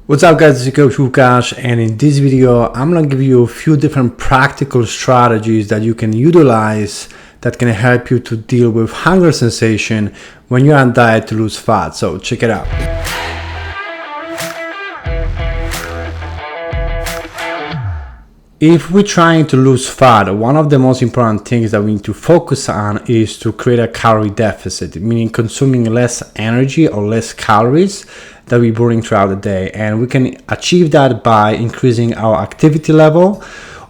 What's up guys, it's your coach Lukash, and in this video I'm gonna give you a few different practical strategies that you can utilize that can help you to deal with hunger sensation when you're on diet to lose fat. So check it out. If we're trying to lose fat, one of the most important things that we need to focus on is to create a calorie deficit, meaning consuming less energy or less calories that we're burning throughout the day. And we can achieve that by increasing our activity level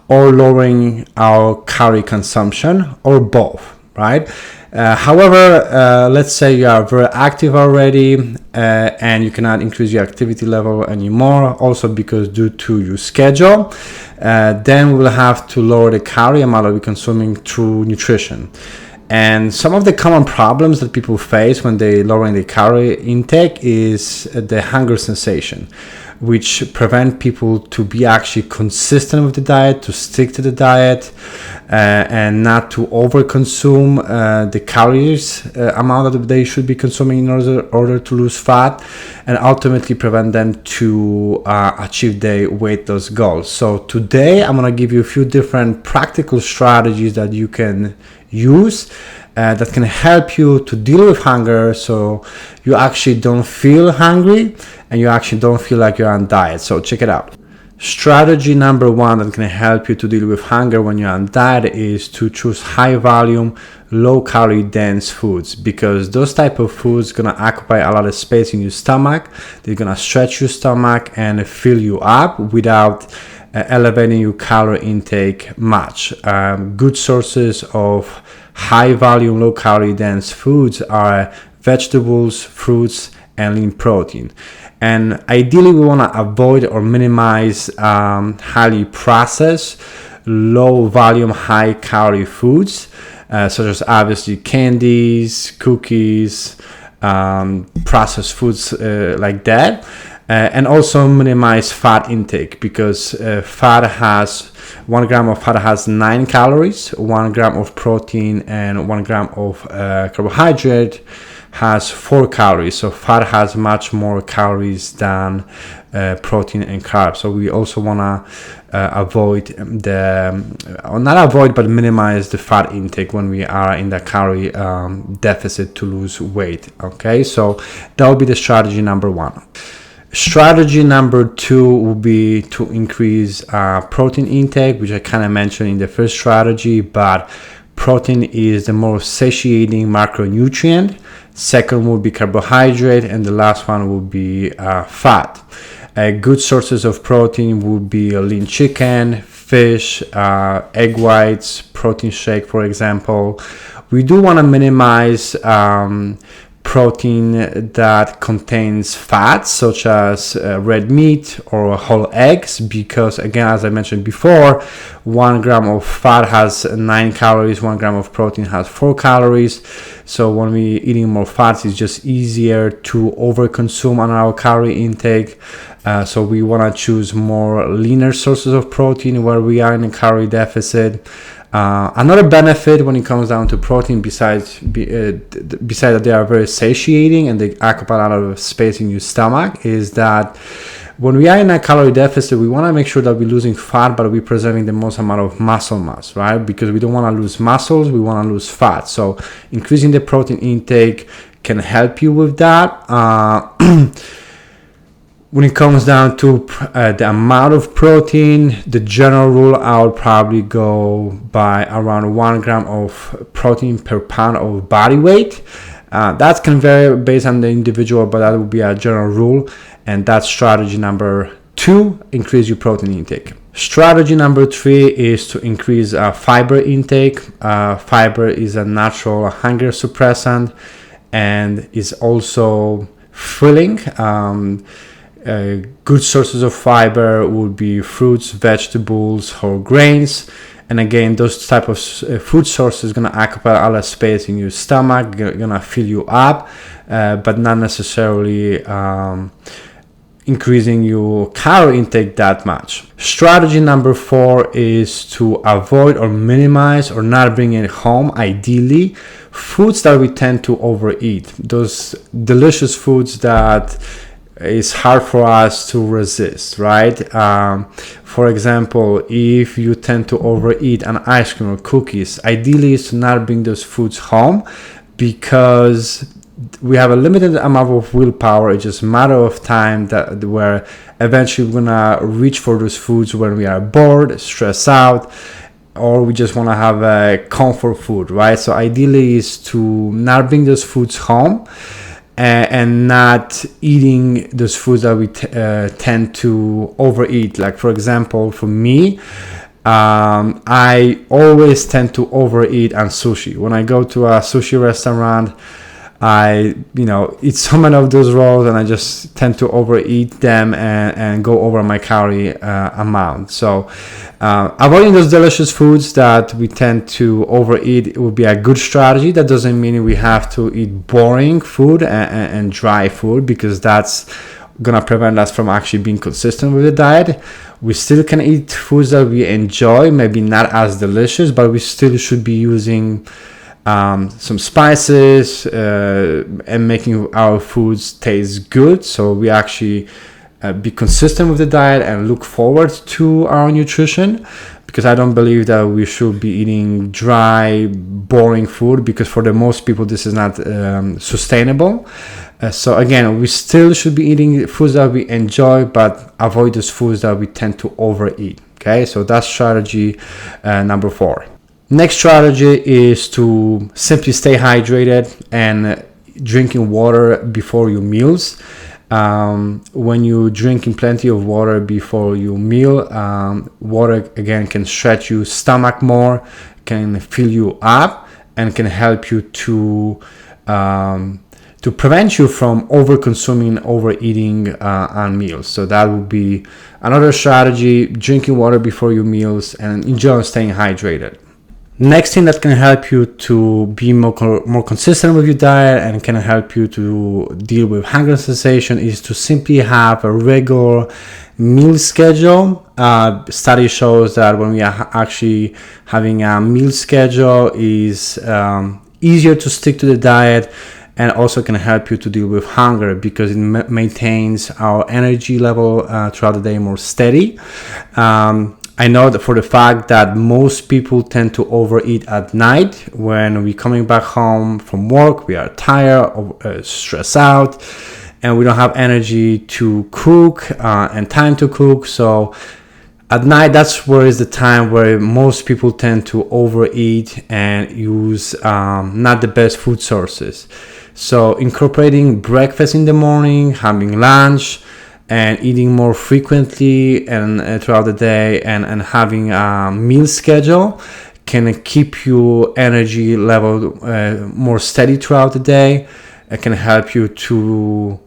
or lowering our calorie consumption, or both, right? However, let's say you are very active already and you cannot increase your activity level anymore, also because due to your schedule, then we'll have to lower the calorie amount that we're consuming through nutrition. And some of the common problems that people face when they lowering the calorie intake is the hunger sensation, which prevent people to be actually consistent with the diet, to stick to the diet, and not to overconsume the calories amount that they should be consuming in order to lose fat, and ultimately prevent them to achieve their weight loss goals. So today I'm gonna give you a few different practical strategies that you can use that can help you to deal with hunger, so you actually don't feel hungry and you actually don't feel like you're on diet. So check it out. Strategy number one that can help you to deal with hunger when you're on diet is to choose high volume, low calorie dense foods, because those type of foods gonna occupy a lot of space in your stomach. They're gonna stretch your stomach and fill you up without elevating your calorie intake much. Good sources of high volume, low calorie dense foods are vegetables, fruits, and lean protein. And ideally we want to avoid or minimize highly processed, low volume, high calorie foods, such as obviously candies, cookies, processed foods like that. And also minimize fat intake, because 1 gram of fat has 9 calories, 1 gram of protein and 1 gram of carbohydrate has 4 calories. So fat has much more calories than protein and carbs. So we also want to minimize the fat intake when we are in the calorie deficit to lose weight. Okay, so that will be the strategy number one. Strategy number two will be to increase protein intake, which I kind of mentioned in the first strategy, but protein is the most satiating macronutrient. Second will be carbohydrate, and the last one will be fat. Good sources of protein would be lean chicken, fish, egg whites, protein shake, for example. We do want to minimize protein that contains fats, such as red meat or whole eggs, because again, as I mentioned before, 1 gram of fat has 9 calories, 1 gram of protein has 4 calories. So when we're eating more fats, it's just easier to overconsume on our calorie intake. So we want to choose more leaner sources of protein where we are in a calorie deficit. Another benefit when it comes down to protein, besides that they are very satiating and they occupy a lot of space in your stomach, is that when we are in a calorie deficit, we want to make sure that we're losing fat, but we're preserving the most amount of muscle mass, right? Because we don't want to lose muscles, we want to lose fat. So increasing the protein intake can help you with that. When it comes down to the amount of protein, the general rule, I would probably go by around 1 gram of protein per pound of body weight. That can vary based on the individual, but that would be a general rule. And that's strategy number two, increase your protein intake. Strategy number three is to increase fiber intake. Fiber is a natural hunger suppressant and is also filling. Good sources of fiber would be fruits, vegetables, whole grains, and again, those type of food sources gonna occupy a lot of space in your stomach, gonna fill you up, but not necessarily increasing your calorie intake that much. Strategy number four is to avoid or minimize or not bring it home, ideally, foods that we tend to overeat. Those delicious foods that it's hard for us to resist, right? For example, if you tend to overeat an ice cream or cookies, ideally is to not bring those foods home, because we have a limited amount of willpower. It's just a matter of time that where eventually we're gonna reach for those foods when we are bored, stressed out, or we just want to have a comfort food, right? So ideally is to not bring those foods home, and not eating those foods that we tend to overeat. Like for example, for me, I always tend to overeat on sushi. When I go to a sushi restaurant, I eat so many of those rolls, and I just tend to overeat them and go over my calorie amount. So avoiding those delicious foods that we tend to overeat would be a good strategy. That doesn't mean we have to eat boring food and dry food, because that's gonna prevent us from actually being consistent with the diet. We still can eat foods that we enjoy, maybe not as delicious, but we still should be using some spices and making our foods taste good, so we actually be consistent with the diet and look forward to our nutrition. Because I don't believe that we should be eating dry, boring food, because for the most people this is not sustainable. So again, we still should be eating foods that we enjoy, but avoid those foods that we tend to overeat. Okay, so that's strategy number 4. Next strategy is to simply stay hydrated and drinking water before your meals. When you're drinking plenty of water before your meal, water again can stretch your stomach more, can fill you up, and can help you to prevent you from over-consuming, overeating on meals. So that would be another strategy: drinking water before your meals and enjoy staying hydrated. Next thing that can help you to be more consistent with your diet and can help you to deal with hunger sensation is to simply have a regular meal schedule. Study shows that when we are actually having a meal schedule is easier to stick to the diet, and also can help you to deal with hunger, because it maintains our energy level throughout the day more steady. I know that for the fact that most people tend to overeat at night. When we're coming back home from work, we are tired, stressed out, and we don't have energy to cook and time to cook. So at night, that's where is the time where most people tend to overeat and use not the best food sources. So incorporating breakfast in the morning, having lunch, and eating more frequently and throughout the day, and having a meal schedule can keep your energy level more steady throughout the day. It can help you to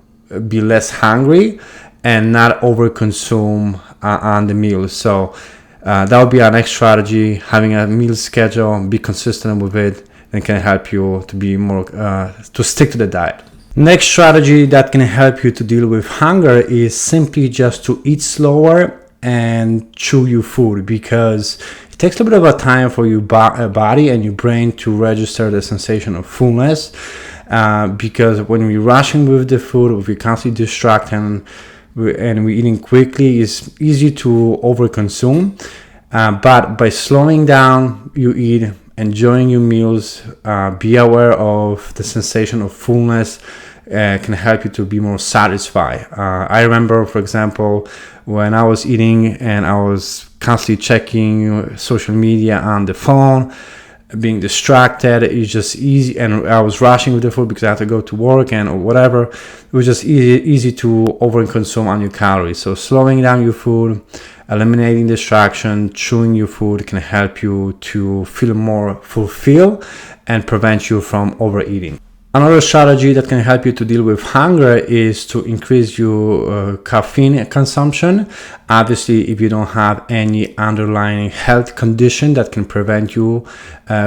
be less hungry and not overconsume on the meals. So that would be our next strategy: having a meal schedule, be consistent with it, and can help you to be more to stick to the diet. Next strategy that can help you to deal with hunger is simply just to eat slower and chew your food, because it takes a little bit of a time for your body and your brain to register the sensation of fullness. Because when we're rushing with the food, if we're constantly distracted and we're eating quickly, it's easy to overconsume. But by slowing down, you eat, enjoying your meals, be aware of the sensation of fullness, can help you to be more satisfied. I remember, for example, when I was eating and I was constantly checking social media on the phone, being distracted, it's just easy, and I was rushing with the food because I had to go to work and whatever. It was just easy to overconsume on your calories. So slowing down your food, eliminating distraction, chewing your food can help you to feel more fulfilled and prevent you from overeating. Another strategy that can help you to deal with hunger is to increase your caffeine consumption. Obviously, if you don't have any underlying health condition that can prevent you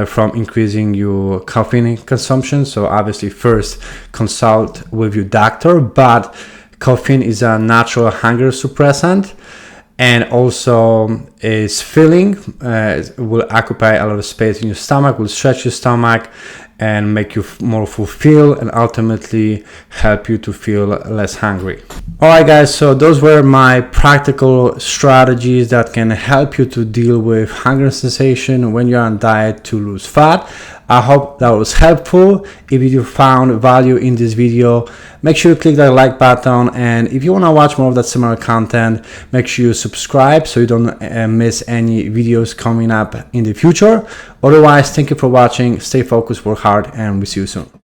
from increasing your caffeine consumption. So obviously first consult with your doctor, but caffeine is a natural hunger suppressant, and also is filling, will occupy a lot of space in your stomach, will stretch your stomach, and make you more fulfilled and ultimately help you to feel less hungry. Alright guys, so those were my practical strategies that can help you to deal with hunger sensation when you're on diet to lose fat. I hope that was helpful. If you found value in this video, make sure you click that like button, and if you want to watch more of that similar content, make sure you subscribe so you don't miss any videos coming up in the future. Otherwise, thank you for watching, stay focused, work hard, and we'll see you soon.